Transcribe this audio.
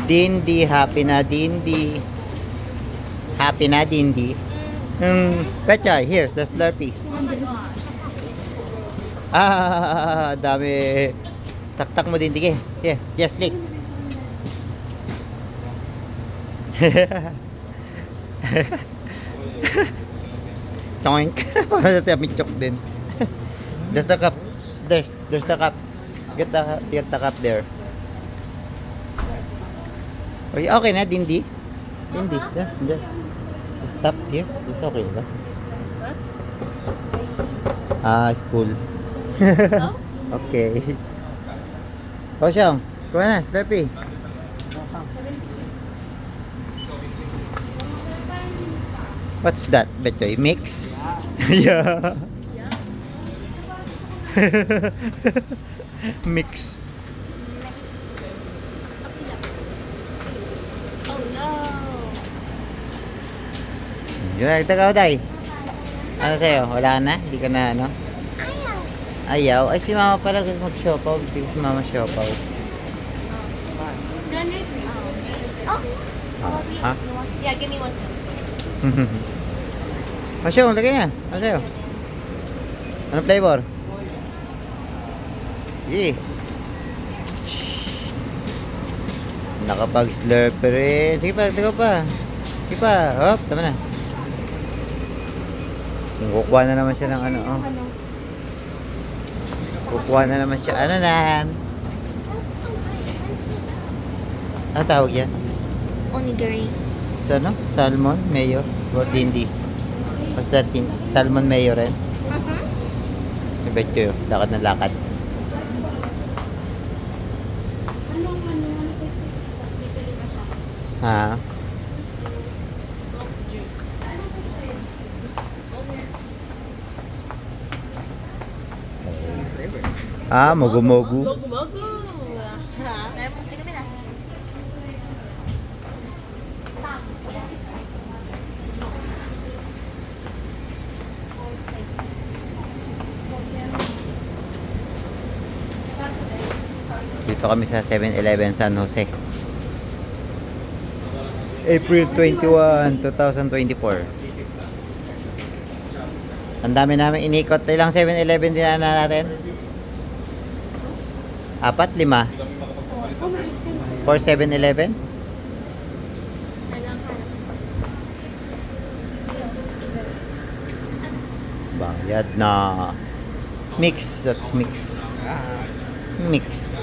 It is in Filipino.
Dindi, happy na Dindi. Happy na Dindi. Pecha, here's the Slurpee. Dami. Taktak mo Dindi ke. Yeah, just lick. Toink. Para sa tamichok din. There's the cup. There's the cup. Get the cup there. Okay na, Dindi. Dindi. Just stop here. It's okay ba? School. Okay. Siyang. Kuha na, Slurpee. What's that, Betchoy? Mix? Yeah. Mix. Oh no. Yun, ikaw, Day. Ano sa'yo? Wala na? Hindi ka na, ano? Ayaw. Ay, si Mama pala mag-siopaw. Hindi si Mama siopaw. Ha? Yeah, give me one too. Siyang, lagay niya. Ano sa'yo? Ano flavor? Yeah. Nakapag-slurper eh. Sige pa, tingnan pa. Sige pa. Hop, tama na. Kukuha na naman siya ng ano. Oh. Kukuha na naman siya. Ano na? Ano tawag yan? Onigiri. Sa ano? Salmon? Mayo? What hindi? What's that? Salmon mayo rin? I bet you. Lakad na lakad. Ha? Mogu-mogu. Mogu-mogu. Tingnan na. Dito kami sa 7-Eleven San Jose. April 21, 2024. Ang dami namin inikot. Ilang 7-Eleven din na natin? 4, 5? For 7-Eleven? Bayad na. Mix. That's mix. Mix.